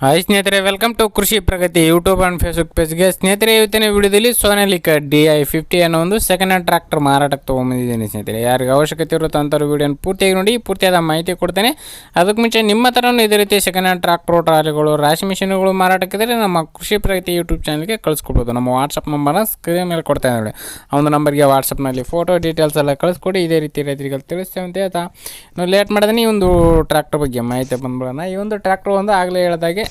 Hi ಸ್ನೇಹಿತರೆ, welcome to ಕೃಷಿ ಪ್ರಗತಿ YouTube and Facebook ಪೇಜ್ಗೆ. ಸ್ನೇಹಿತರೆ, ಇವತ್ತಿನ ವಿಡಿಯೋದಲ್ಲಿ ಸೋನಾಲಿಕಾ DI50 ಅನ್ನೋ ಒಂದು ಸೆಕೆಂಡ್ ಹ್ಯಾಂಡ್ ಟ್ರ್ಯಾಕ್ಟರ್ ಮಾರಾಟಕ್ಕೆ ತೊಗೊಂಬಂದಿದ್ದೀನಿ. ಸ್ನೇಹಿತರೆ, ಯಾರಿಗೆ ಅವಶ್ಯಕತೆ ಇರುತ್ತೋ ಅಂಥವ್ರು ವಿಡಿಯೋನ ಪೂರ್ತಿಯಾಗಿ ನೋಡಿ, ಪೂರ್ತಿಯಾದ ಮಾಹಿತಿ ಕೊಡ್ತೇನೆ. ಅದಕ್ಕೆ ಮುಂಚೆ ನಿಮ್ಮ ಥರನೂ ಇದೇ ರೀತಿ ಸೆಕೆಂಡ್ ಹ್ಯಾಂಡ್ ಟ್ರ್ಯಾಕ್ಟರ್, ಟ್ರಾಲಿಗಳು, ರಾಶಿ ಮಿಷಿನ್ಗಳು ಮಾರಾಟಕ್ಕಿದ್ರೆ ನಮ್ಮ ಕೃಷಿ ಪ್ರಗತಿ ಯೂಟ್ಯೂಬ್ ಚಾನಲ್ಗೆ ಕಳಿಸ್ಕೊಡ್ಬೋದು. ನಮ್ಮ ವಾಟ್ಸಪ್ ನಂಬರ್ನ ಸ್ಕ್ರೀನ್ ಮೇಲೆ ಕೊಡ್ತಾ ನೋಡಿ, ಆ ಒಂದು ನಂಬರ್ಗೆ ವಾಟ್ಸಪ್ನಲ್ಲಿ ಫೋಟೋ ಡೀಟೇಲ್ಸ್ ಎಲ್ಲ ಕಳಿಸ್ಕೊಡಿ. ಇದೇ ರೀತಿ ರೈತರಿಗೆ ತಿಳಿಸ್ತೇವೆ ಅಂತ ಹೇಳ್ತಾ ನಾವು ಲೇಟ್ ಮಾಡಿದ್ರೆ ಈ ಒಂದು ಟ್ರ್ಯಾಕ್ಟರ್ ಬಗ್ಗೆ ಮಾಹಿತಿ ಬಂದ್ಬಿಡೋಣ. ಈ ಒಂದು ಟ್ರ್ಯಾಕ್ಟರ್ ಒಂದು ಆಗಲೇ ಹೇಳಿದಾಗೆ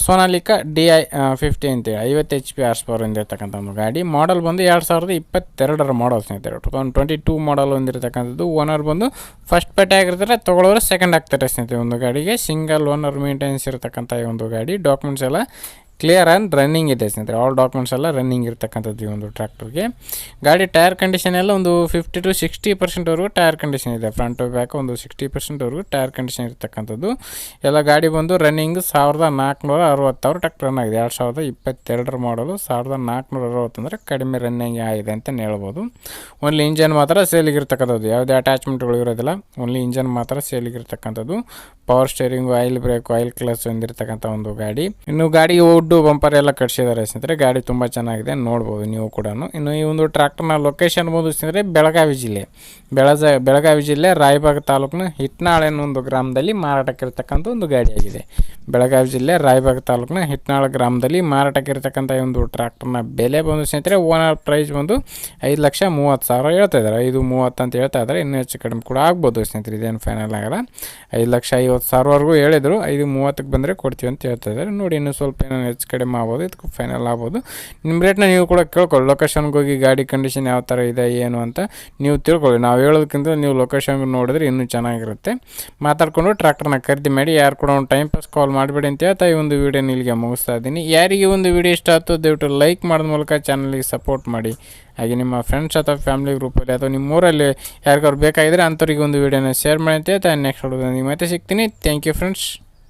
ಸೋನಾಲಿಕಾ DI50 ಅಂತೇಳಿ 50 HP ಹಾರ್ಸ್ ಪವರ್ ಹೊಂದಿರತಕ್ಕಂಥ ಒಂದು ಗಾಡಿ. ಮಾಡಲ್ ಬಂದು 2022 ಮಾಡಲ್ ಸ್ನೇಹಿತರೆ. 2022 ಮಾಡಲ್ ಹೊಂದಿರತಕ್ಕಂಥದ್ದು. ಓನರ್ ಬಂದು ಫಸ್ಟ್ ಪೇಟೆ ಆಗಿರ್ತಾರೆ, ತೊಗೊಳ್ಳೋರು ಸೆಕೆಂಡ್ ಆಗ್ತಾರೆ ಸ್ನೇಹಿತರೆ. ಒಂದು ಗಾಡಿಗೆ ಸಿಂಗಲ್ ಓನರ್ ಮೇಂಟೆನೆನ್ಸ್ ಇರತಕ್ಕಂಥ ಈ ಒಂದು ಗಾಡಿ. ಡಾಕ್ಯುಮೆಂಟ್ಸ್ ಎಲ್ಲ ಕ್ಲಿಯರ್ ಆ್ಯಂಡ್ ರನ್ನಿಂಗ್ ಇದೆ ಸ್ನೇಹಿತರೆ. ಆಲ್ ಡಾಕ್ಯುಮೆಂಟ್ಸ್ ಎಲ್ಲ ರನ್ನಿಂಗ್ ಇರ್ತಕ್ಕಂಥದ್ದು ಈ ಒಂದು ಟ್ರ್ಯಾಕ್ಟರ್ಗೆ. ಗಾಡಿ ಟೈರ್ ಕಂಡೀಷನ್ ಎಲ್ಲ ಒಂದು 50 to 60% ಟೈರ್ ಕಂಡೀಷನ್ ಇದೆ. ಫ್ರಂಟ್ ಟು ಬ್ಯಾಕ್ ಒಂದು 60% ಟೈರ್ ಕಂಡೀಷನ್ ಇರ್ತಕ್ಕಂಥದ್ದು. ಎಲ್ಲ ಗಾಡಿ ಬಂದು ರನ್ನಿಂಗ್ 1460 ಟ್ರ್ಯಾಕ್ಟರ್ ರನ್ ಆಗಿದೆ. 2022 ಮಾಡಲು 1460 ಅಂದರೆ ಕಡಿಮೆ ರನ್ನಿಂಗ್ ಆಗಿದೆ ಅಂತಲೇ ಹೇಳ್ಬೋದು. ಓನ್ಲಿ ಇಂಜನ್ ಮಾತ್ರ ಸೇಲಿಗಿರ್ತಕ್ಕಂಥದ್ದು, ಯಾವುದೇ ಅಟ್ಯಾಚ್ಮೆಂಟ್ಗಳು ಇರೋದಿಲ್ಲ. ಓನ್ಲಿ ಇಂಜನ್ ಮಾತ್ರ ಸೇಲಿಗಿರ್ತಕ್ಕಂಥದ್ದು. Power steering, oil brake, oil clutch ಹೊಂದಿರತಕ್ಕಂಥ ಒಂದು ಗಾಡಿ. ಇನ್ನು ಗಾಡಿಗೆ ವುಡ್ಡು ಬಂಪರ್ ಎಲ್ಲ ಕಟ್ಸಿದ್ದಾರೆ ಸ್ನೇಹಿತರೆ. ಗಾಡಿ ತುಂಬ ಚೆನ್ನಾಗಿದೆ, ನೋಡ್ಬೋದು ನೀವು ಕೂಡ. ಇನ್ನು ಈ ಒಂದು ಟ್ರ್ಯಾಕ್ಟರ್ನ ಲೊಕೇಶನ್ ಬಂದು ಸ್ನೇಹಿತರೆ ಬೆಳಗಾವಿ ಜಿಲ್ಲೆ ರಾಯಬಾಗ ತಾಲೂಕಿನ ಹಿಟ್ನಾಳ್ ಅನ್ನೋ ಒಂದು ಗ್ರಾಮದಲ್ಲಿ ಮಾರಾಟಕ್ಕಿರ್ತಕ್ಕಂಥ ಒಂದು ಗಾಡಿಯಾಗಿದೆ. ಬೆಳಗಾವಿ ಜಿಲ್ಲೆ ರಾಯಬಾಗ ತಾಲೂಕಿನ ಹಿಟ್ನಾಳ್ ಗ್ರಾಮದಲ್ಲಿ ಮಾರಾಟಕ್ಕಿರ್ತಕ್ಕಂಥ ಈ ಒಂದು ಟ್ರ್ಯಾಕ್ಟರ್ನ ಬೆಲೆ ಬಂದು ಸ್ನೇಹಿತರೆ, ಓನರ್ ಪ್ರೈಸ್ ಬಂದು 5,30,000 ಹೇಳ್ತಾ ಇದ್ದಾರೆ. 5,30,000 ಅಂತ ಹೇಳ್ತಾ ಇದ್ದಾರೆ. ಇನ್ನೂ ಹೆಚ್ಚು ಕಡಿಮೆ ಕೂಡ ಆಗ್ಬೋದು ಸ್ನೇಹಿತರೆ, ಇದೇನು ಫೈನಲ್ ಆಗಲ್ಲ. 5,50,000ವರೆಗೂ ಹೇಳಿದರು. 5,30,000ಕ್ಕೆ ಬಂದರೆ ಕೊಡ್ತೀವಿ ಅಂತ ಹೇಳ್ತಾ ಇದ್ದಾರೆ. ನೋಡಿ, ಇನ್ನೂ ಸ್ವಲ್ಪ ಏನೋ ಹೆಚ್ಚು ಕಡಿಮೆ ಆಗ್ಬೋದು, ಇದಕ್ಕೆ ಫೈನಲ್ ಆಗ್ಬೋದು. ನಿಮ್ಮ ರೇಟ್ನ ನೀವು ಕೂಡ ಕೇಳ್ಕೊಳ್ಳಿ. ಲೊಕೇಶನ್ಗೆ ಹೋಗಿ ಗಾಡಿ ಕಂಡೀಷನ್ ಯಾವ ಥರ ಇದೆ ಏನು ಅಂತ ನೀವು ತಿಳ್ಕೊಳ್ಳಿ. ನಾವು ಹೇಳೋದಕ್ಕಿಂತ ನೀವು ಲೊಕೇಶನ್ಗೆ ನೋಡಿದ್ರೆ ಇನ್ನೂ ಚೆನ್ನಾಗಿರುತ್ತೆ. ಮಾತಾಡ್ಕೊಂಡು ಟ್ರ್ಯಾಕ್ಟರ್ನ ಖರೀದಿ ಮಾಡಿ. ಯಾರು ಕೂಡ ಒಂದು ಟೈಮ್ ಪಾಸ್ ಕಾಲ್ ಮಾಡಬೇಡಿ ಅಂತ ಹೇಳ್ತಾ ಈ ಒಂದು ವೀಡಿಯೋನ ಇಲ್ಲಿಗೆ ಮುಗಿಸ್ತಾ ಇದ್ದೀನಿ. ಯಾರಿಗೆ ಒಂದು ವೀಡಿಯೋ ಇಷ್ಟ ಆಯ್ತು ದಯವಿಟ್ಟು ಲೈಕ್ ಮಾಡೋದ ಮೂಲಕ ಚಾನಲ್ಗೆ ಸಪೋರ್ಟ್ ಮಾಡಿ. ಹಾಗೆ ನಿಮ್ಮ ಫ್ರೆಂಡ್ಸ್ ಅಥವಾ ಫ್ಯಾಮಿಲಿ ಗ್ರೂಪಲ್ಲಿ ಅಥವಾ ನಿಮ್ಮೂರಲ್ಲಿ ಯಾರಿಗಾದ್ರು ಬೇಕಾಗಿದ್ದರೆ ಅಂಥವ್ರಿಗೆ ಒಂದು ವೀಡಿಯೋನ ಶೇರ್ ಮಾಡಿ ಅಂತ ಹೇಳ್ತಾ ನೆಕ್ಸ್ಟ್ ವಿಡಿಯೋದಲ್ಲಿ ಮತ್ತೆ ಸಿಗ್ತೀನಿ. Thank you friends.